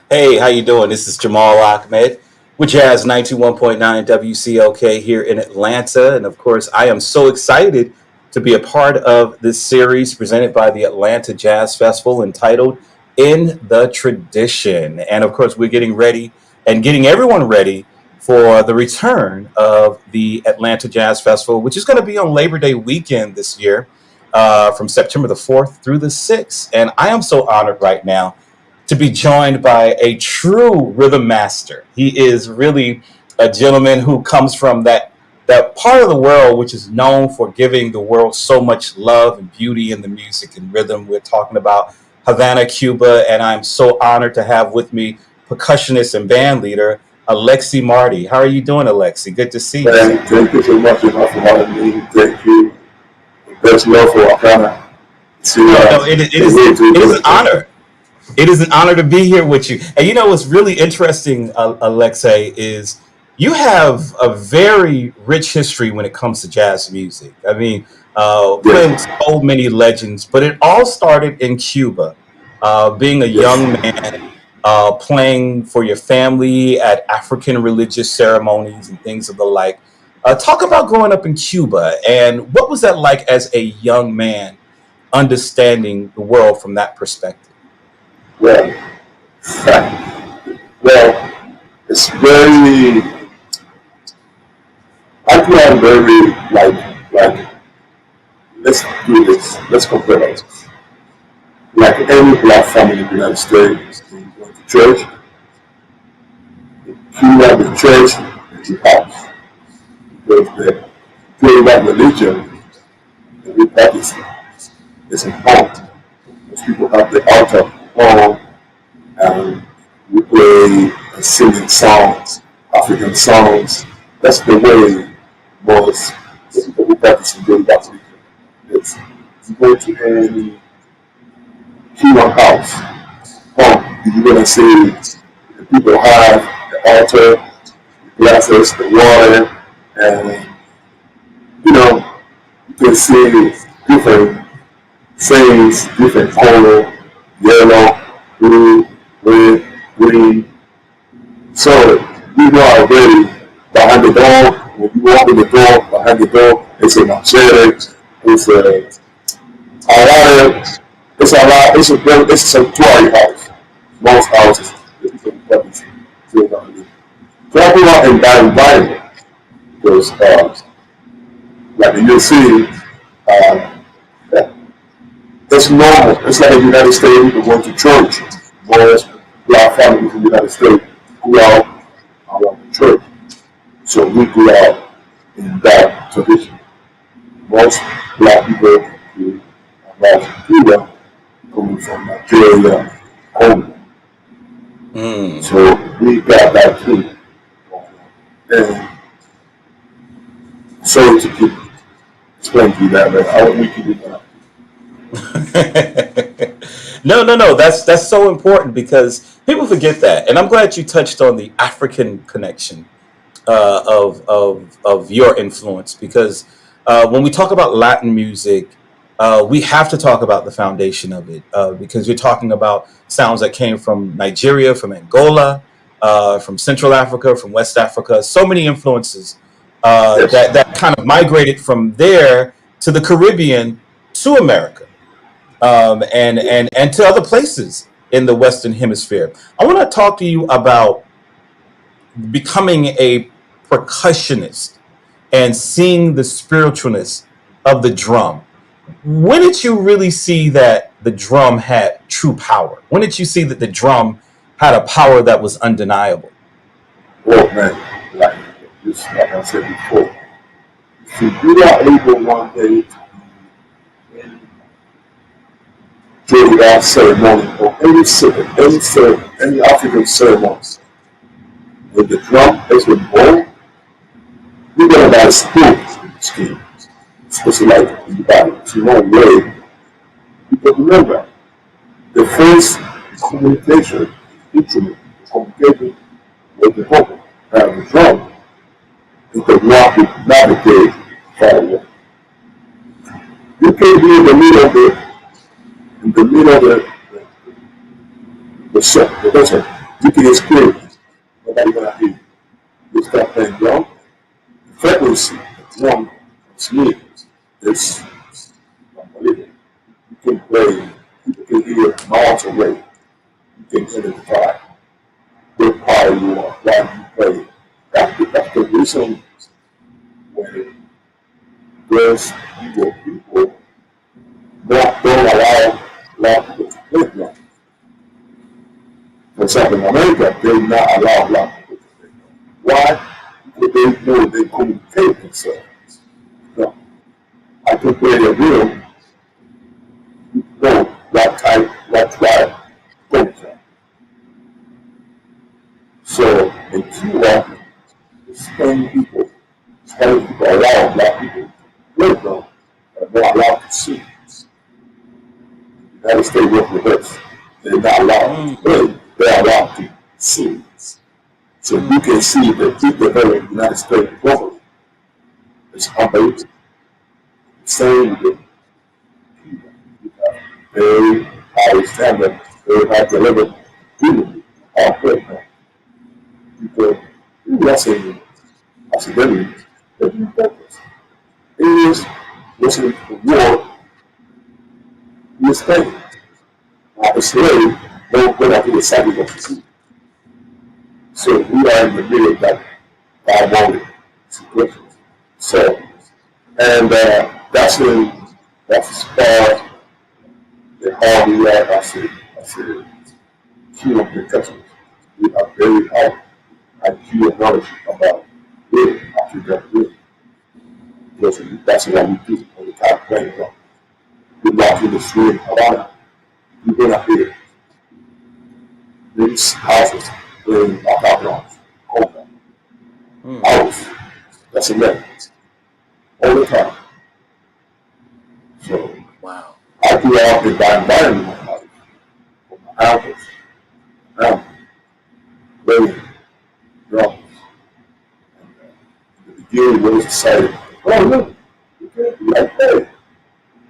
Hey, how you doing? This is Jamal Ahmed with Jazz 91.9 WCLK here in Atlanta. And of course, I am so excited to be a part of this series presented by the Atlanta Jazz Festival entitled In the Tradition. And of course, we're getting ready and getting everyone ready for the return of the Atlanta Jazz Festival, which is going to be on Labor Day weekend this year, from September the 4th through the 6th. And I am so honored right now to be joined by a true rhythm master. He is really a gentleman who comes from that part of the world which is known for giving the world so much love and beauty in the music and rhythm. We're talking about Havana, Cuba, and I'm so honored to have with me percussionist and band leader Alexey Marti. How are you doing, Alexey? Good to see you. Thank you so much for having me. Thank you. Best love for Havana. It is an honor. It is an honor to be here with you. And you know what's really interesting, Alexei, is you have a very rich history when it comes to jazz music. I mean, playing with so many legends, but it all started in Cuba. Being a young man, playing for your family at African religious ceremonies and things of the like. Talk about growing up in Cuba and what was that like as a young man, understanding the world from that perspective? Well, well, it's very. I feel I'm very like. Let's do this. Let's compare it. Like any black family in the United States, you go to church. In Cuba, the church is the house because the Cuban religion that we practice is in home. Most people have the altar home, and we play and singing songs, African songs. That's the way most the people who practice in Cuban religion. It's you go to any Cuban house, home, you're gonna see the people have the altar, the glasses, the water, and you know you can see different things, different color, yellow, blue, red, green. So you know already behind the door, when you open the door, behind the door, it's a machete, it's a lot of, it's a lot, it's a sanctuary house. Most houses, the people who practice feel that way. So I grew up in that environment because, like you see, uh, it's normal. It's like in the United States, people go to church. Most black families in the United States grew up around the church. So we grew up in that tradition. Most black people who are from Cuba, coming from Nigeria, home. Mm. So we got that too. And sorry to keep explaining to you that, but I want we keep it that. No. That's so important because people forget that, and I'm glad you touched on the African connection of your influence because when we talk about Latin music, we have to talk about the foundation of it because you're talking about sounds that came from Nigeria, from Angola, from Central Africa, from West Africa. So many influences Yes. that kind of migrated from there to the Caribbean to America and to other places in the Western Hemisphere. I want to talk to you about becoming a percussionist and seeing the spiritualness of the drum. When did you really see that the drum had true power? When did you see that the drum had a power that was undeniable? Well, man, like just like I said before, if you are able one day to during that ceremony or any African ceremonies, when the drum is involved, you're gonna buy a spoon in the skin. It's supposed to like in the body. It's one way. Because remember, the first communication instrument, communication with the vocal, and the drum, is the rock with navigate far away. You can't be in the middle of the in the middle of the desert. You can experience. Nobody gonna hear you. You start playing drum. The frequency, the drum, smooth. It's unbelievable. You can play. People can hear miles away. You can identify what part you are while you play. That's the reason when there's people don't allow black people to play drum. For example, in America, they not allow black people to play drum. Why? Because they know they communicate themselves. No, I can play a rhythm, you know what type, what tribe, culture. So in Cuba, the Spanish people allow black people to play drum, but they're not allowed to sing. The United States work with us. They're not allowed to play, they're allowed to sing. So you can see the people here in the United States government is unbelievable. Same with Cuba. You have very high standard, very high delivery. People are playing now. People, people are saying accidentally, they're doing purpose. It is listening to the war in Spain. A slave, don't go to the side of the sea. So we are in the middle of that diabolic situation. So, and that's far the how we are as a human percussionist. We have very high IQ and knowledge about rhythm, African rhythm. Because that's what we do when we time playing drum. We walk in the street in Havana, you're gonna hear these houses playing accordions, conga, house. That's a record all the time. So Wow. I grew up in that environment with my house, with my uncles, now playing drums. In the beginning, we was excited. Oh look, you can't be like that.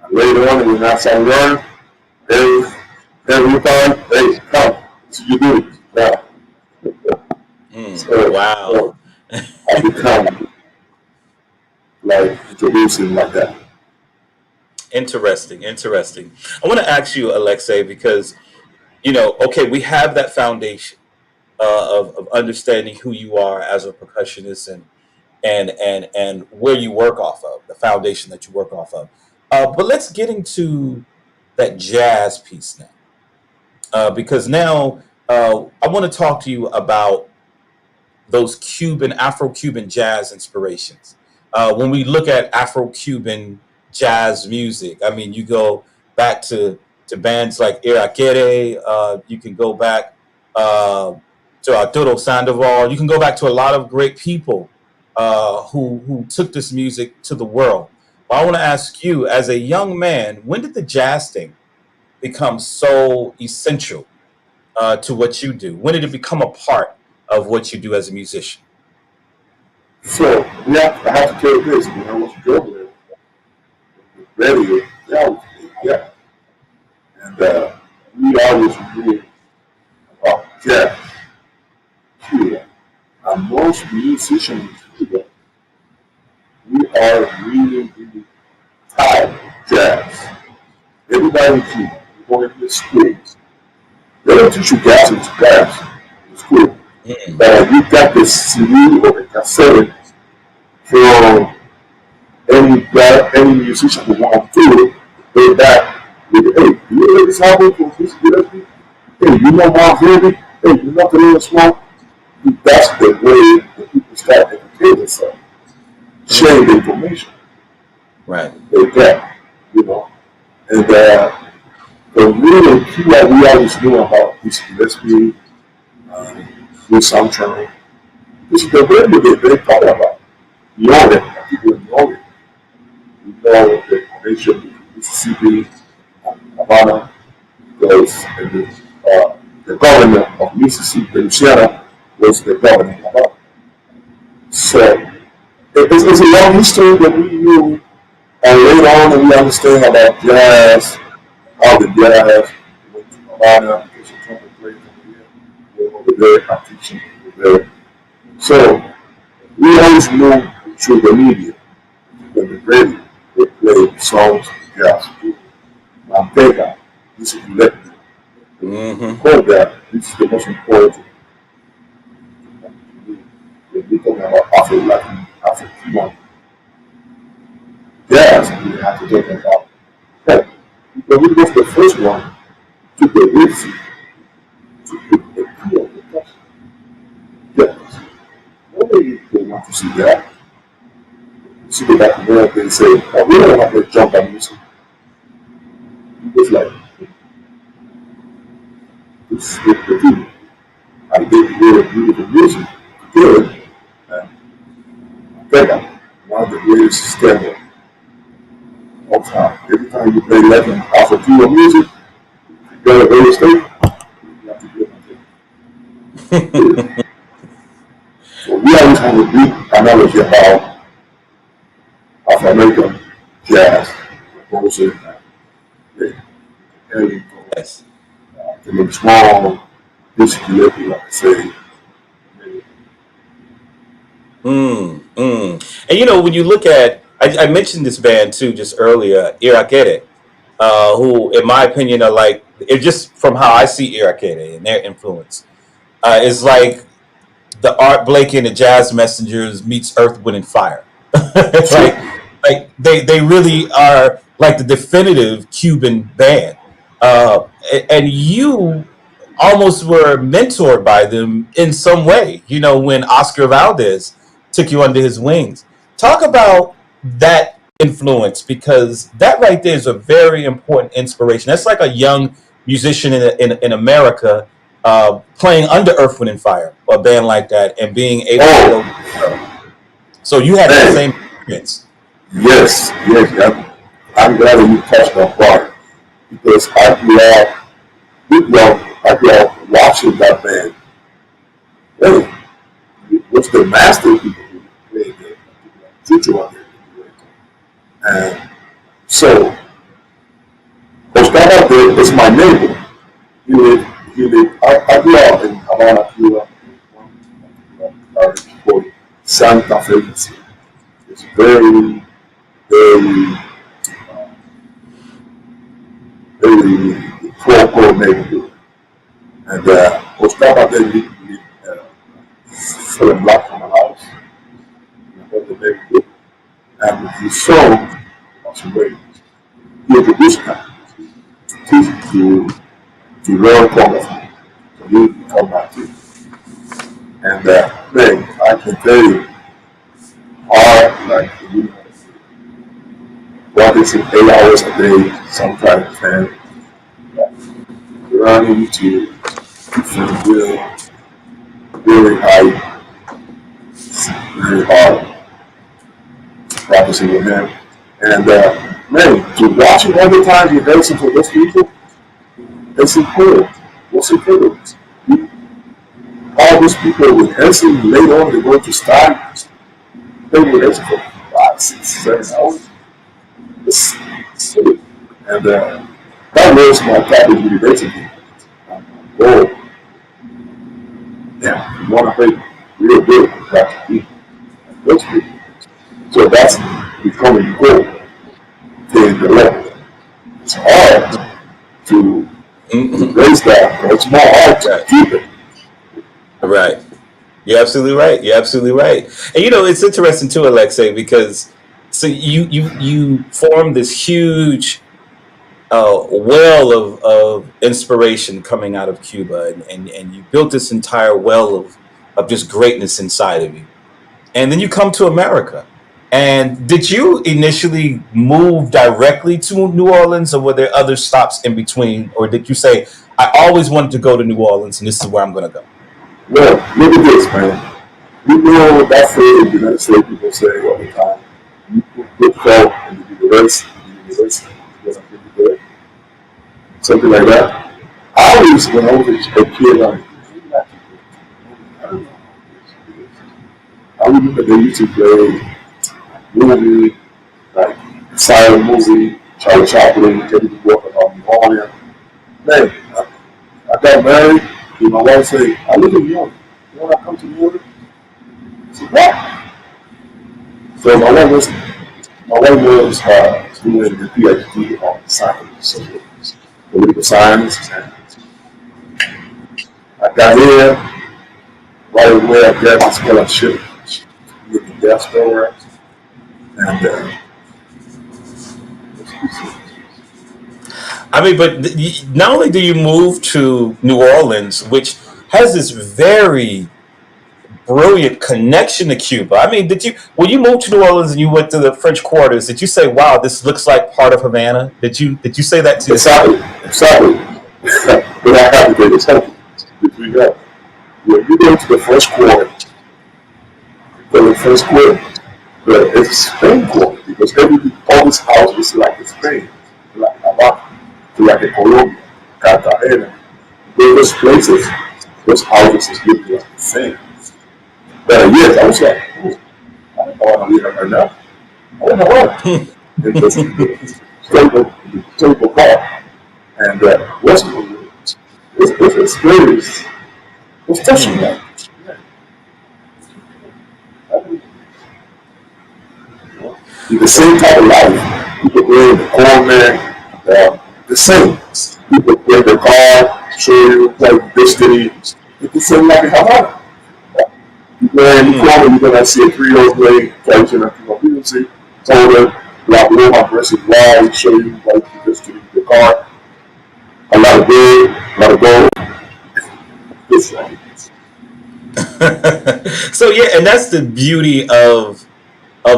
And later on, when I started learning, every time, hey, come, that's what you do now. Wow. So I become like introducing like that. Interesting. Interesting. I want to ask you, Alexey, because, okay, we have that foundation of understanding who you are as a percussionist and where you work off of, the foundation that you work off of. But let's get into that jazz piece now, because now I want to talk to you about those Afro-Cuban jazz inspirations. When we look at Afro-Cuban jazz music, I mean, you go back to bands like Irakere, you can go back to Arturo Sandoval, you can go back to a lot of great people who took this music to the world. But I want to ask you, as a young man, when did the jazz thing become so essential to what you do? When did it become a part of what you do as a musician? So yeah, I have to tell you this, when I was juggling with radio, yeah. And we always knew about jazz, Cuba. And most musicians in Cuba, we are really, really tied to jazz. Everybody in Cuba, going to the schools, they don't teach you jazz in school. But you got the CD or the cassette from any musician who wants to do it, they back with, hey, you hear this album from this Gillespie? Hey, you know Mark Henry? Hey, you know the Small? That's the way that people start educating themselves, sharing the information Right. they get, And the real key that we always knew about this Gillespie, this soundtrack, this is the radio that they talk about. You know it, people know it. We know the connection between Mississippi and Havana, because the governor of Mississippi, Louisiana, was the governor of Havana. So it's a long history that we knew, and later on we understand about jazz, how the jazz went to Havana, because the trumpet players over here, there, I'm teaching over there. So we always move through the media. When the radio, they play songs, jazz, Mantega, this is electric. Mm-hmm. Call that, this is the most important when we talk about Afro-Latin, Afro-Cuban jazz, we have to talk about that. Because we was the first one to the Ritzy to put the pure percussion. Yes. Nobody they want to see that. You see the documentary, they say, oh, we don't have to jump on music. It's like, it's the people. And they create beautiful music together. And Vega, one of the greatest standards of time. Every time you play Latin Afro-Cuban music, you go to radio station, you have to do it. So we always have a big analogy about Afro American jazz, composer, and Yes. to make small, basically, like I say. And when you look at, I mentioned this band too just earlier, Irakere, who, in my opinion, are like, it just from how I see Irakere and their influence, is like the Art Blakey and the Jazz Messengers meets Earth, Wind, and Fire. It's like they really are like the definitive Cuban band, and you almost were mentored by them in some way. When Oscar Valdez took you under his wings. Talk about that influence, because that right there is a very important inspiration. That's like a young musician in America playing under Earth, Wind, and Fire, a band like that, and being able to go. So you had that same experience. Yes, yes, yeah. I'm glad that you touched that part because I grew up watching that band. Hey, what's the master people who played the future on there? And so, Gustavo is my neighbor. I grew up in Havana, Cuba, called Santa Fe. It's very, very, very poor neighborhood. And Gustavo then fell in love from the house in the neighborhood. And his son was away. He introduced him to learn choreography. So he become my teacher. And man, I can tell you, hard, like, practicing 8 hours a day, sometimes 10, running to different real, very high, very hard, practicing with him. And man, to watch it all the time, you listen to those people, it's incredible. What's incredible? All those people with Henson later on, they go to start, they were Henson for 5, 6, 7 hours. It's silly. And that was my topic university. Oh, yeah, you want to play real good, you have to be those people. So that's becoming goal in the level. It's hard to raise that, but it's more hard to keep it. Right. You're absolutely right. You're absolutely right. And it's interesting too, Alexey, because so you formed this huge well of inspiration coming out of Cuba, and you built this entire well of just greatness inside of you. And then you come to America. And did you initially move directly to New Orleans, or were there other stops in between? Or did you say, I always wanted to go to New Orleans and this is where I'm going to go? Well, look at this, man. You know that phrase in the United States people say all the time. You put fault in the university, you're gonna get good. Something like that. I always, when I was a kid, I don't know. I remember they used to play movie, like silent movie, Charlie Chaplin, Teddy the Walk about New Orleans. Man, I got married, My wife say, I live in New York. You want to come to New York? I said, what? So my wife was doing the PhD on science, so political science. And I got here right away. I got my scholarship with the gas program, and I mean, but not only do you move to New Orleans, which has this very brilliant connection to Cuba. I mean, when you moved to New Orleans and you went to the French Quarters, did you say, "Wow, this looks like part of Havana"? Did you say that to yourself? exactly. But I have to get this help between that. When you go to the first quarter, but it's Spain quarter because all these houses like in Spain, like Havana, like in Colombia, Cartagena, those places, those houses is looking like the same. But yes, I was like, oh, I don't know how to live right now. I don't know what. It was historical car. And it's very, it's touching that. The same type of life. People go in the corner, the same. People bring their car, show you like destiny. It's the same like in Havana. You go in the corner, you're gonna see a 3-year-old play, playing music, told her, like below my aggressive wall, show you like destiny, the car. A lot of big, a lot of gold. It's So yeah, and that's the beauty of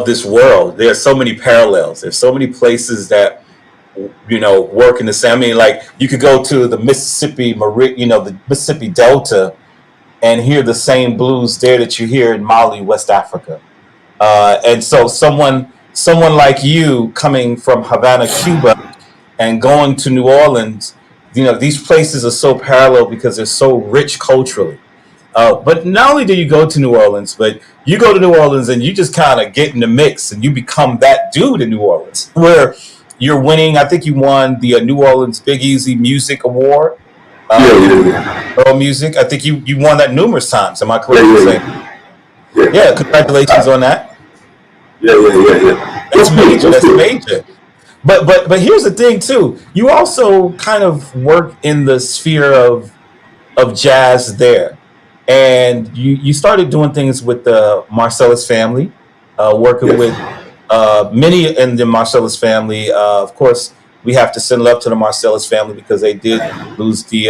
this world. There are so many parallels. There's so many places that work in the same. I mean, like you could go to the Mississippi, the Mississippi Delta, and hear the same blues there that you hear in Mali, West Africa. And so someone like you coming from Havana, Cuba, and going to New Orleans, these places are so parallel because they're so rich culturally. But not only do you go to New Orleans, but you go to New Orleans and you just kind of get in the mix and you become that dude in New Orleans, where you're winning. I think you won the New Orleans Big Easy Music Award. Music. I think you won that numerous times. Am I correct in saying? Yeah, congratulations on that. Yeah. That's major. That's major. But here's the thing too. You also kind of work in the sphere of jazz there, and you started doing things with the Marsallis family, working with many in the Marsallis family. Of course, we have to send love to the Marsallis family because they did lose the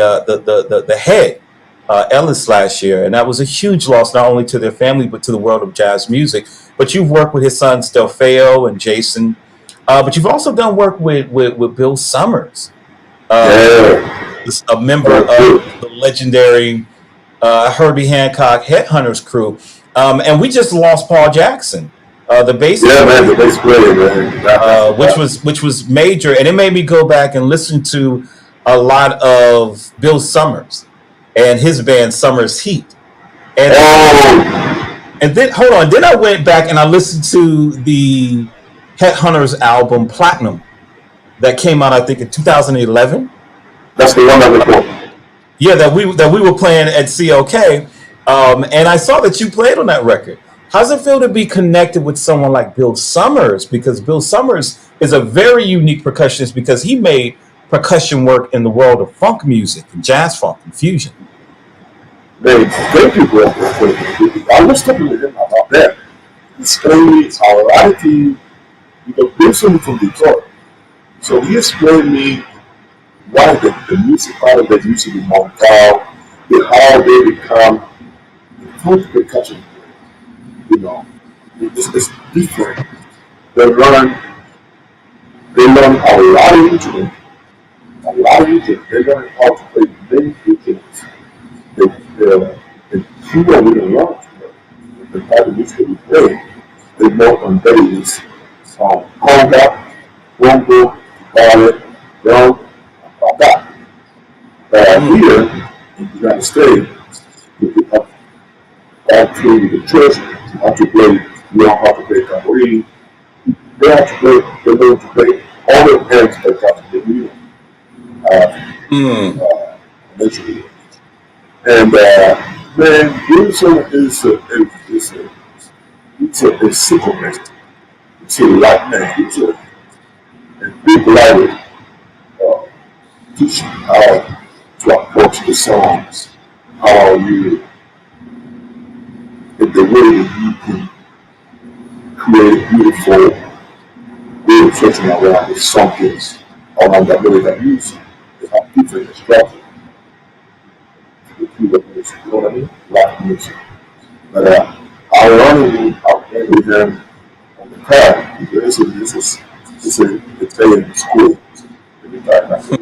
head, Ellis, last year, and that was a huge loss not only to their family but to the world of jazz music. But you've worked with his sons Delfeayo and Jason, but you've also done work with Bill Summers, a member of the legendary Herbie Hancock Headhunters crew, and we just lost Paul Jackson. The bass player, which was major, and it made me go back and listen to a lot of Bill Summers and his band Summers Heat, and then hold on, then I went back and I listened to the Headhunters album Platinum that came out I think in 2011. That's the one that we played. Yeah, that we were playing at CLK, and I saw that you played on that record. How's it feel to be connected with someone like Bill Summers? Because Bill Summers is a very unique percussionist because he made percussion work in the world of funk music and jazz funk and fusion. Thank you, bro. I was talking with him about that. He explained me a lot of things. Bill Summers from Detroit. So he explained me why the music part of that music in Montreal, how they become funk percussion. It's different. They learn a lot of instruments. They learn how to play many instruments. The Cuba we don't learn. The type of music we play, they more on bass, conga, bongo, ballet, drum, like that. Here in the United States, we pick up all through the church. How to play, you know how to play tambourine. They have to play, they learn to play all the hands that have to play music. Naturally. And man, music is a supplement to life, man. And people like it teach you how to approach the songs, how you, in the way that you can create a beautiful way of touching around with something around that way that music. They have different structure to the music, you know what I mean? Rock music. But I went with them on the car because this is a Italian school. Every time I go.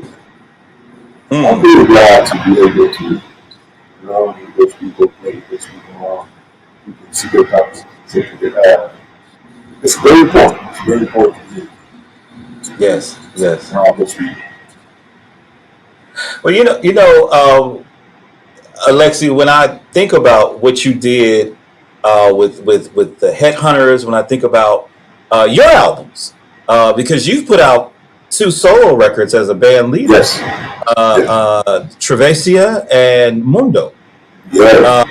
I'm Mm. really glad to be able to learn with those people, play with those people around. You can see their conversation they have. It's very important. It's very important to me to be Yes, yes. around those people. Well, Alexi, when I think about what you did with the Headhunters, when I think about your albums, because you've put out two solo records as a band leader, Yes. Yes. Travesia and Mundo, Yes. uh,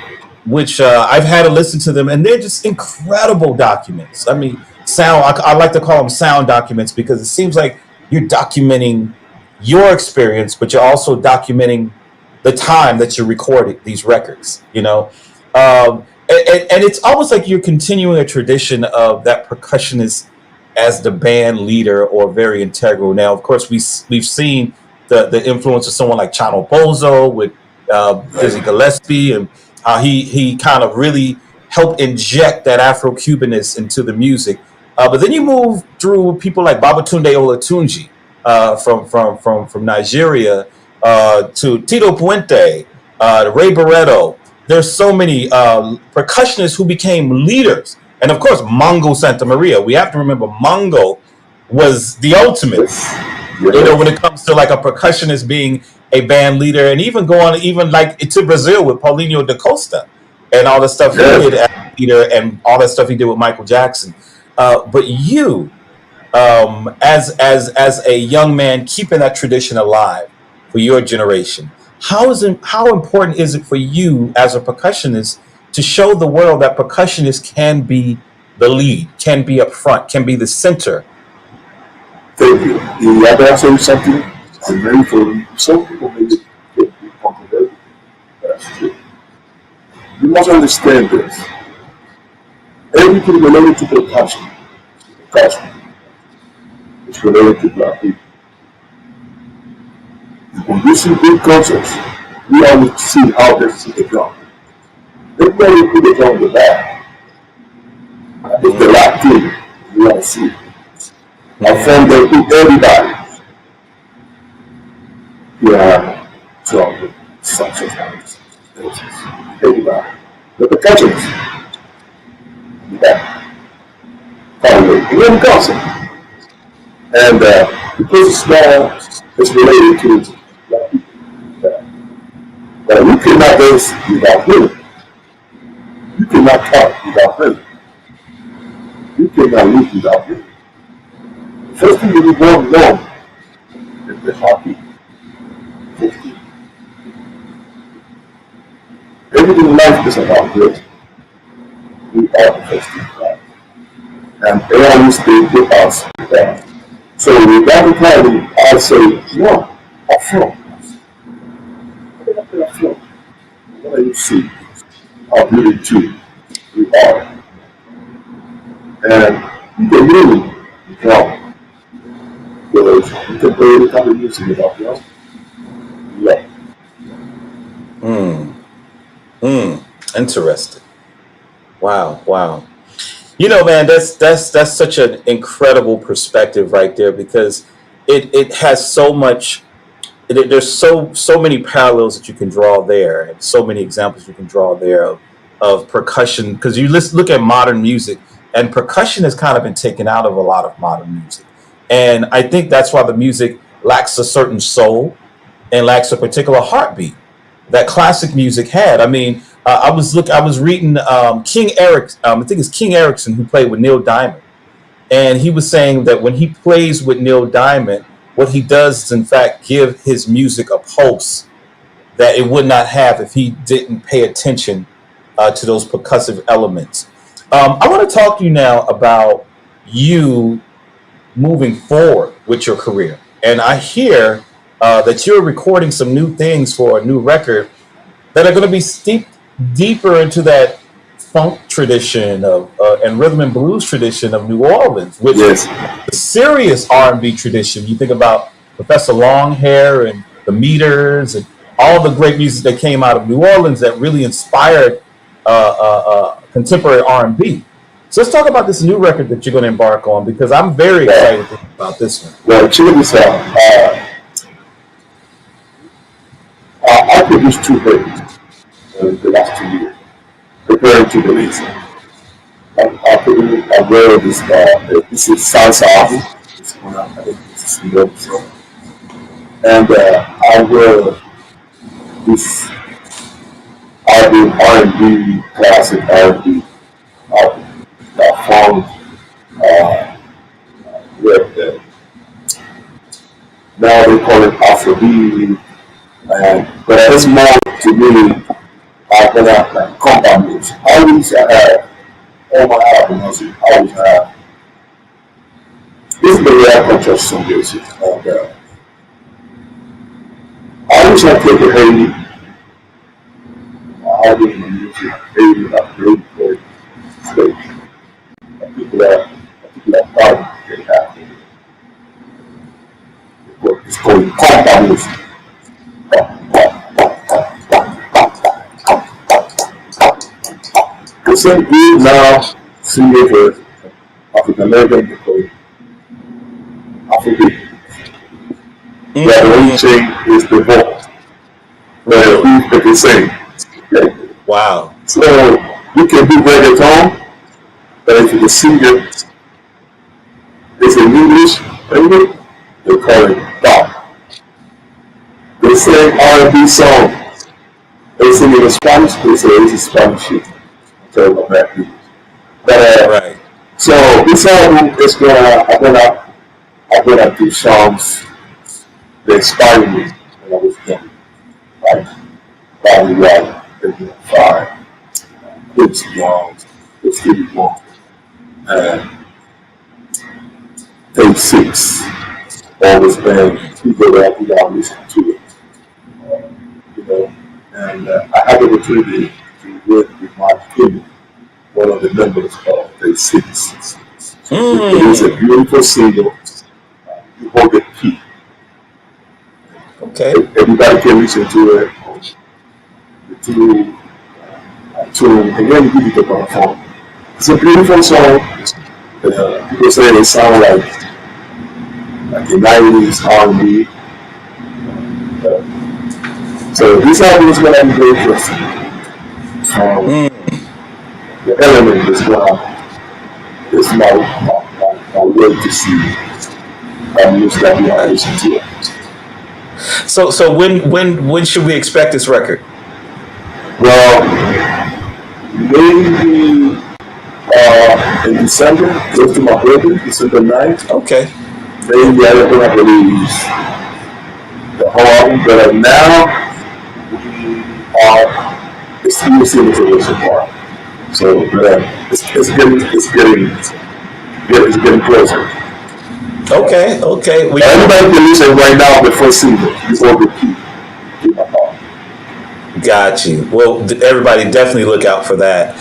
which I've had to listen to them, and they're just incredible documents. I mean, sound. I like to call them sound documents because it seems like you're documenting your experience, but you're also documenting the time that you recorded these records. And it's almost like you're continuing a tradition of that percussionist as the band leader or very integral. Now, of course, we've seen the influence of someone like Chano Bozo with Right. Dizzy Gillespie, and how he kind of really helped inject that Afro-Cubanist into the music. But then you move through people like Babatunde Olatunji from Nigeria, to Tito Puente, Ray Barreto. There's so many percussionists who became leaders. And of course, Mongo Santa Maria. We have to remember Mongo was the ultimate, Yes. Yes. when it comes to like a percussionist being a band leader, and even going even like to Brazil with Paulinho da Costa and all the stuff he did Yes. as a leader, and all that stuff he did with Michael Jackson. But you, as a young man, keeping that tradition alive for your generation, how important is it for you as a percussionist to show the world that percussionists can be the lead, can be up front, can be the center? Thank you. The other say something, I'm very for you. Some people may get complicated. That's true. You must understand this. Everything related to percussion is related to black people. When you see big concerts, we always see how they see the drum. They never put the drum in the back. It's the Mm, lock thing. You want to see. I mm, found that with everybody. Yeah, drum, saxophones, everybody. The percussionists, yeah, probably in every concert. And because it's small, it's related to black people. Yeah. But you cannot dance without rhythm. You cannot talk without rhythm. You cannot live without rhythm. The first thing you want to know is the heartbeat. First thing. Everything in life is about rhythm. We are the first thing, right? And they always put us down. So with that mentality, I say, no, up front. Get up there up front. What do you see? How beautiful we are. And you can really become, because you can play any kind of music without your yeah. mm, mm. Interesting. Wow, wow. Man, that's such an incredible perspective right there, because it has so much. There's so many parallels that you can draw there, and so many examples you can draw there of percussion. Because you look at modern music, and percussion has kind of been taken out of a lot of modern music, and I think that's why the music lacks a certain soul and lacks a particular heartbeat that classic music had. I mean, I was reading King Eric. I think it's King Erickson who played with Neil Diamond, and he was saying that when he plays with Neil Diamond, what he does is in fact give his music a pulse that it would not have if he didn't pay attention to those percussive elements. I want to talk to you now about you moving forward with your career. And I hear that you're recording some new things for a new record that are going to be steeped deeper into that funk tradition of and rhythm and blues tradition of New Orleans, which is the serious R&B tradition. You think about Professor Longhair and the Meters and all the great music that came out of New Orleans that really inspired contemporary R&B. So let's talk about this new record that you're going to embark on, because I'm very excited about this one. Well, check this out. I produced 2 records in the last 2 years, preparing to release it. I wrote this is salsa album. This one, I think this is Mundo. And I wrote this album, R&B, classic R&B album. That found with now they call it Afrobeat, but it's more to me like compound music. I always have all my albums. I always have. This is the way I control some music. I wish I could Haiti. I didn't use Haiti upgrade for stage. People that proud they have. It's called compound music. The same group now singing for African American people. Afrobeat. Yeah, the only change is the vocal. But they can sing. Okay. Wow. So you can do reggaeton, but if you sing it, it's in English, maybe they call it pop. They sing R&B song. They sing it in Spanish, they say it's a Spanish shit. I'm talking about people. But right. So this album is I'm gonna do songs that inspire me when I was young. Like Bobby White, Baby Fire, Quincy Jones, Stevie Wonder, and Take 6. All this band, people that we all listen to it. You know, and I had the opportunity to work with my kid, one of the members of Take 6. It is a beautiful single. You hold it key. Okay. Everybody can listen to it. And then you get on the phone. It's a beautiful song. People say they sound like the 90s R&B. So this album is gonna be very interesting. The element is my way to see music that we are listening to it. So when should we expect this record? Well, maybe in December, close to my birthday, December 9th. Okay. Maybe I'm going to release the whole album, but now the studio scene is a little part. So it's getting closer. Okay. Everybody can listen right now the first single before the key. Got you. Well, everybody definitely look out for that.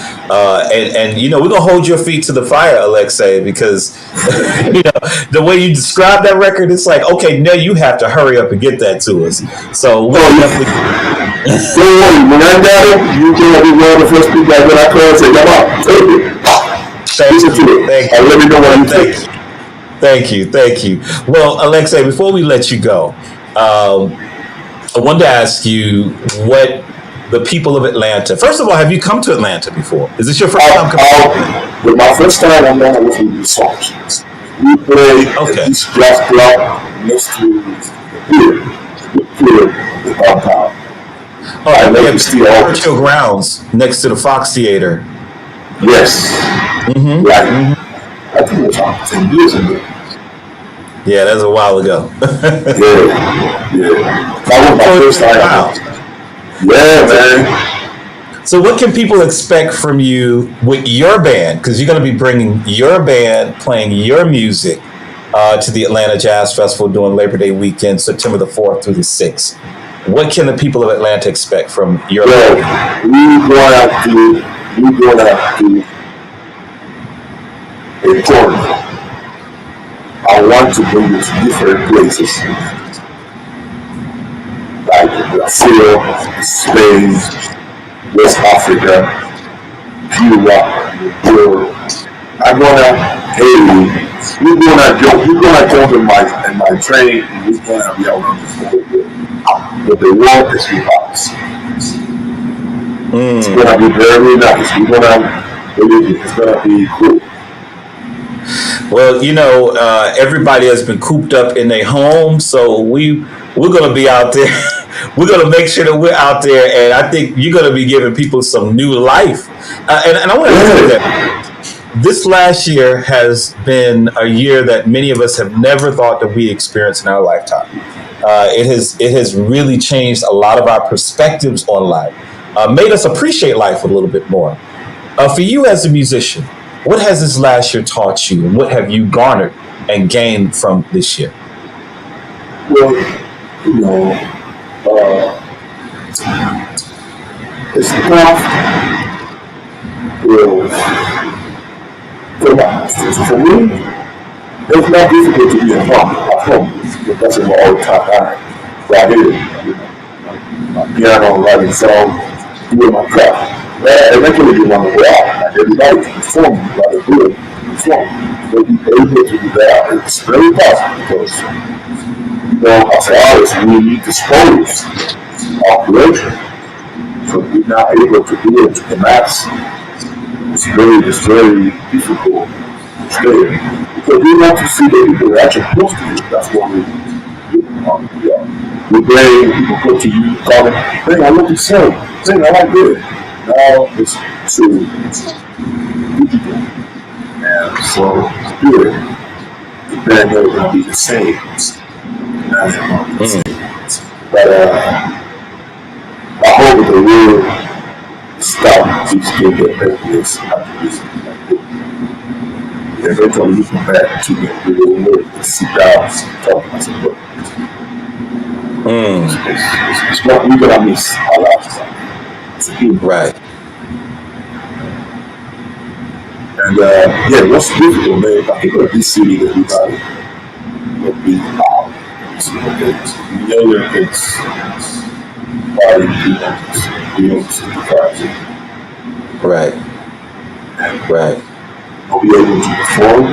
And you know, we're going to hold your feet to the fire, Alexey, because you know, the way you describe that record, it's like, okay, now you have to hurry up and get that to us. So we'll definitely... Don't worry, when I got it, you can be one of the first people that when I call and say, come on, listen to it. I let me know what you think. Thank you. Well, Alexey, before we let you go, I wanted to ask you what the people of Atlanta. First of all, have you come to Atlanta before? Is this your first time coming to Atlanta? With my first time, I'm going to listen to these songs. We play this jazz club next to the pier in downtown. Oh, I like Churchill Grounds next to the Fox Theater. Yes. Right. I think it was about 10 years ago. Yeah, that's a while ago. Yeah. That was my first time. Yeah, man. So what can people expect from you with your band? Because you're going to be bringing your band, playing your music to the Atlanta Jazz Festival during Labor Day weekend, September the 4th through the 6th. What can the people of Atlanta expect from your band? We're going to a tour. I want to bring you to different places, like Brazil, Spain, West Africa, Cuba, Europe. We're gonna jump in my train, and we're gonna be out on the road. But the world is with us. It's gonna be very nice. It's gonna be cool. Well, everybody has been cooped up in their home, so we're going to be out there. We're going to make sure that we're out there, and I think you're going to be giving people some new life. And I want to say that this last year has been a year that many of us have never thought that we experienced in our lifetime. It has really changed a lot of our perspectives on life, made us appreciate life a little bit more. For you as a musician, what has this last year taught you, and what have you garnered and gained from this year? Well, it's tough. Well, for me, it's not difficult to be at home. That's my all-time high. Right here, my piano, writing songs, doing my craft. Eventually you want to go out, and everybody can perform, rather good perform. But be able to do that, it's very possible because, as artists, we need to expose our creation. So we're not able to do it to the mass. It's very difficult to stay. Because we want to see the people that actually close to you. That's what we bring people go to you, call them, hey, I want to sing. Sing, I like this. Now it's too digital. And so, good. The band never going to be the same. But I hope the world stop these kids that make this happen. Eventually, we come back to the real world and sit down and talk about some work. It's what we're going to miss our lifetime. Right. And what's difficult, man? I think of this city that everybody will be out. It's party, Right. I'll be able to perform.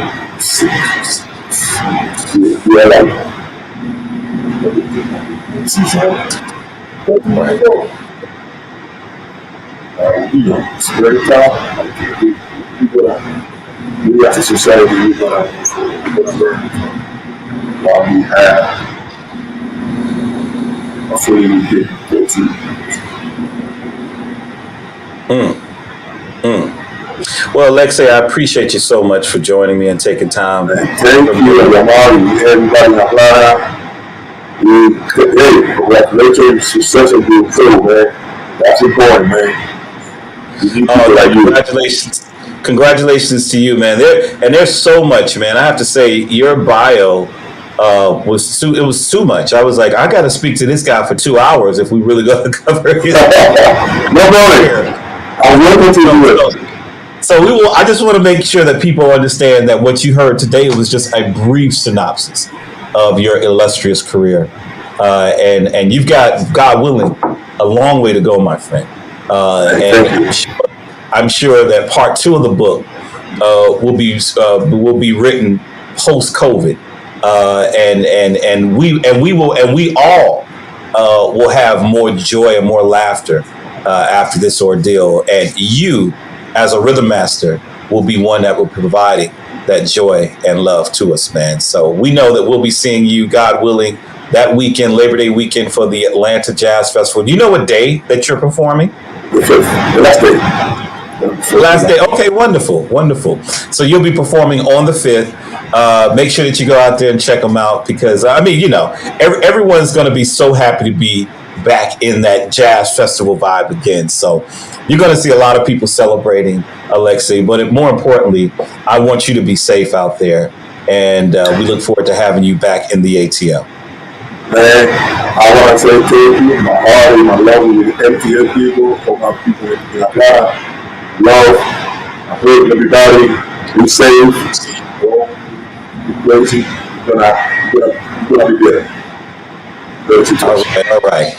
Yeah, like it's very tough. We as a society, we're gonna learn while we have. Hopefully, we get to. Well, Alexey, I appreciate you so much for joining me and taking time. Thank you, Jamal, everybody in Atlanta. Congratulations, success of your show, man. That's important, man. Congratulations to you, man. There's so much, man. I have to say, your bio was too much. I was like, I got to speak to this guy for 2 hours if we really going to cover his. No problem. I'm welcome to you. So I just want to make sure that people understand that what you heard today was just a brief synopsis of your illustrious career, and you've got, God willing, a long way to go, my friend. And I'm sure that part 2 of the book will be written post COVID, and we all will have more joy and more laughter after this ordeal. And you, as a rhythm master, will be one that will be providing that joy and love to us, man. So we know that we'll be seeing you, God willing, that weekend, Labor Day weekend, for the Atlanta Jazz Festival. Do you know what day that you're performing? The last day. Okay, wonderful. So you'll be performing on the 5th. Make sure that you go out there and check them out, because everyone's going to be so happy to be back in that jazz festival vibe again. So you're going to see a lot of people celebrating, Alexey. But more importantly, I want you to be safe out there. And we look forward to having you back in the ATL. Man, I want to say thank you. My heart and my love with the MTL people, for my people in God. Love. I hope everybody be safe. Be crazy. You're gonna be better. All right.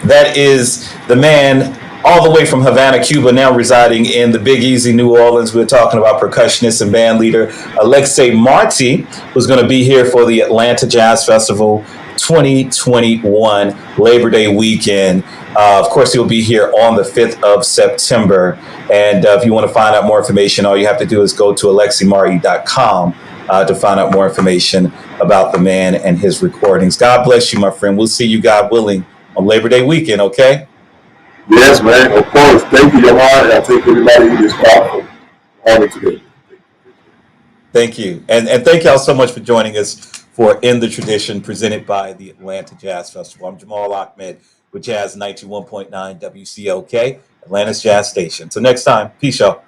That is the man all the way from Havana, Cuba, now residing in the Big Easy, New Orleans. We're talking about percussionist and band leader Alexey Marti, who's going to be here for the Atlanta Jazz Festival 2021 Labor Day weekend. Of course, he'll be here on the 5th of September. And if you want to find out more information, all you have to do is go to alexeymarti.com to find out more information about the man and his recordings. God bless you, my friend. We'll see you, God willing, on Labor Day weekend, okay? Yes, man. Of course. Thank you, Jamal. I thank everybody in this powerful honor today. Thank you. And thank y'all so much for joining us for In the Tradition, presented by the Atlanta Jazz Festival. I'm Jamal Ahmed with Jazz 91.9 WCLK, Atlanta's Jazz Station. Till next time, peace, y'all.